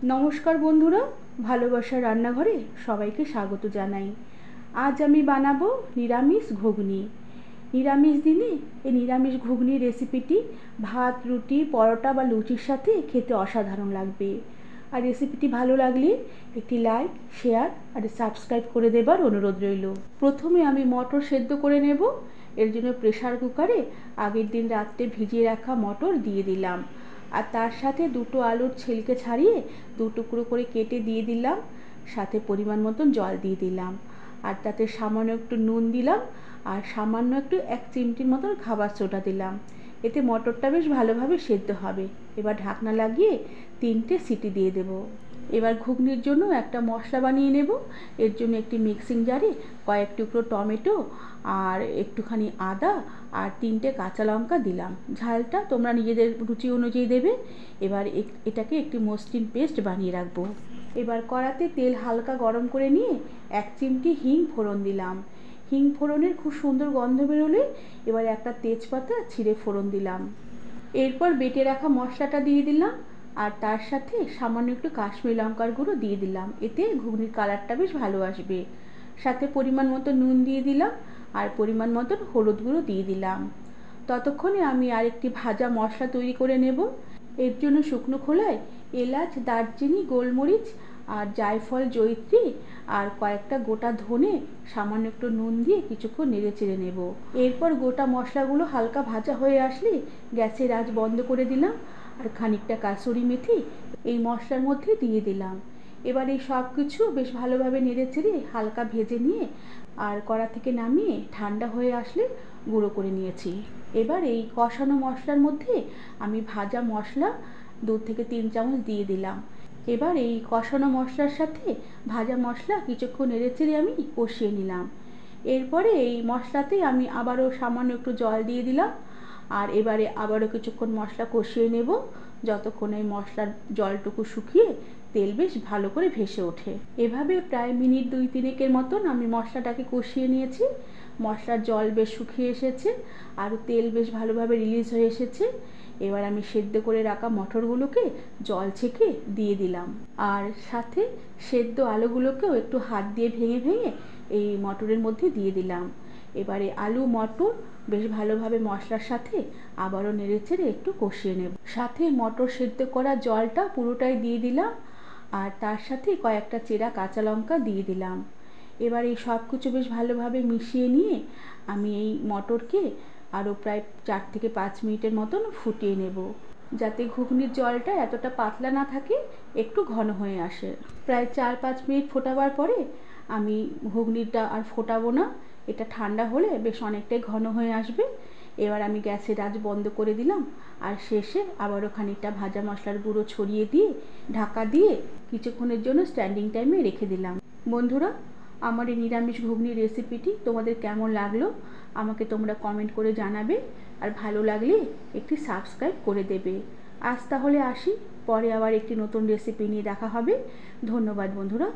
নমস্কার বন্ধুরা, ভালোবাসার রান্নাঘরে সবাইকে স্বাগত জানাই। আজ আমি বানাবো নিরামিষ ঘুগনি। নিরামিষ দিনে এই নিরামিষ ঘুগনি রেসিপিটি ভাত, রুটি, পরোটা বা লুচির সাথে খেতে অসাধারণ লাগবে। আর রেসিপিটি ভালো লাগলে একটি লাইক, শেয়ার আর সাবস্ক্রাইব করে দেবার অনুরোধ রইল। প্রথমে আমি মটর সেদ্ধ করে নেব। এর জন্য প্রেসার কুকারে আগের দিন রাত্রে ভিজিয়ে রাখা মটর দিয়ে দিলাম, আর তার সাথে দুটো আলুর ছিলকে ছাড়িয়ে দু টুকরো করে কেটে দিয়ে দিলাম। সাথে পরিমাণ মতন জল দিয়ে দিলাম, আর তাতে সামান্য একটু নুন দিলাম, আর সামান্য একটু 1 চিমটির মতন খাবার সোডা দিলাম। এতে মটরটা বেশ ভালোভাবে সেদ্ধ হবে। এবার ঢাকনা লাগিয়ে 3টে সিটি দিয়ে দেব। এবার ঘুগনির জন্য একটা মশলা বানিয়ে নেব। এর জন্য একটি মিক্সিং জারে কয়েক টুকরো টমেটো আর একটুখানি আদা আর 3টে কাঁচা লঙ্কা দিলাম। ঝালটা তোমরা নিজেদের রুচি অনুযায়ী দেবে। এবার এটাকে একটি মসৃণ পেস্ট বানিয়ে রাখবো। এবার কড়াতে তেল হালকা গরম করে নিয়ে 1 চিমটি হিং ফোড়ন দিলাম। হিং ফোড়নের খুব সুন্দর গন্ধ বেরোলে এবার একটা তেজপাতা ছিঁড়ে ফোড়ন দিলাম। এরপর বেটে রাখা মশলাটা দিয়ে দিলাম, আর তার সাথে সামান্য একটু কাশ্মীরি লঙ্কার গুঁড়ো দিয়ে দিলাম। এতে ঘুগনির কালারটা বেশ ভালো আসবে। সাথে পরিমাণ মতো নুন দিয়ে দিলাম, আর পরিমাণ মতন হলুদ গুঁড়ো দিয়ে দিলাম। ততক্ষণে আমি আরেকটি ভাজা মশলা তৈরি করে নেব। এর জন্য শুকনো খোলায় এলাচ, দারচিনি, গোলমরিচ আর জায়ফল, জয়িত্রী আর কয়েকটা গোটা ধনে সামান্য একটু নুন দিয়ে কিছুক্ষণ নেড়ে চেড়ে নেব। এরপর গোটা মশলাগুলো হালকা ভাজা হয়ে আসলে গ্যাসের আঁচ বন্ধ করে দিলাম, আর খানিকটা কাসুরি মেথি এই মশলার মধ্যে দিয়ে দিলাম। এবার এই সব কিছু বেশ ভালোভাবে নেড়ে চেড়ে হালকা ভেজে নিয়ে আর কড়া থেকে নামিয়ে ঠান্ডা হয়ে আসলে গুঁড়ো করে নিয়েছি। এবার এই কষানো মশলার মধ্যে আমি ভাজা মশলা 2 থেকে 3 চামচ দিয়ে দিলাম। এবার এই কষানো মশলার সাথে ভাজা মশলা কিছুক্ষণ নেড়ে চেড়ে আমি কষিয়ে নিলাম। এরপরে এই মশলাতেই আমি আবারও সামান্য একটু জল দিয়ে দিলাম, আর এবারে আবারও কিছুক্ষণ মশলা কষিয়ে নেব, যতক্ষণ এই মশলার জলটুকু শুকিয়ে তেল বেশ ভালো করে ভেসে ওঠে। এভাবে প্রায় মিনিট 2-3 মতন আমি মশলাটাকে কষিয়ে নিয়েছি। মশলার জল বেশ শুকিয়ে এসেছে, আর তেল বেশ ভালোভাবে রিলিজ হয়ে এসেছে। এবার আমি সেদ্ধ করে রাখা মটরগুলোকে জল ছেঁকে দিয়ে দিলাম, আর সাথে সেদ্ধ আলুগুলোকেও একটু হাত দিয়ে ভেঙে ভেঙে এই মটরের মধ্যে দিয়ে দিলাম। এবারে আলু মটর বেশ ভালোভাবে মশলার সাথে আবারও নেড়ে চেড়ে একটু কষিয়ে নেব। সাথে মটর সেদ্ধ করা জলটা পুরোটাই দিয়ে দিলাম, আর তার সাথে কয়েকটা চেরা কাঁচা লঙ্কা দিয়ে দিলাম। এবার এই সব কিছু বেশ ভালোভাবে মিশিয়ে নিয়ে আমি এই মটরকে আরও প্রায় 4 থেকে 5 মিনিটের মতন ফুটিয়ে নেব, যাতে ঘুগনির জলটা এতটা পাতলা না থাকে, একটু ঘন হয়ে আসে। প্রায় 4-5 মিনিট ফোটাবার পরে আমি ঘুগনিটা আর ফোটাবো না। এটা ঠান্ডা হলে বেশ অনেকটাই ঘন হয়ে আসবে। এবার আমি গ্যাসের আঁচ বন্ধ করে দিলাম, আর শেষে আবারও খানিকটা ভাজা মশলার গুঁড়ো ছড়িয়ে দিয়ে ঢাকা দিয়ে কিছুক্ষণের জন্য স্ট্যান্ডিং টাইমে রেখে দিলাম। বন্ধুরা, আমার এই নিরামিষ ঘুগনি রেসিপিটি তোমাদের কেমন লাগলো আমাকে তোমরা কমেন্ট করে জানাবে, আর ভালো লাগলে একটি সাবস্ক্রাইব করে দেবে। আজ তাহলে আসি, পরে আবার একটি নতুন রেসিপি নিয়ে দেখা হবে। ধন্যবাদ বন্ধুরা।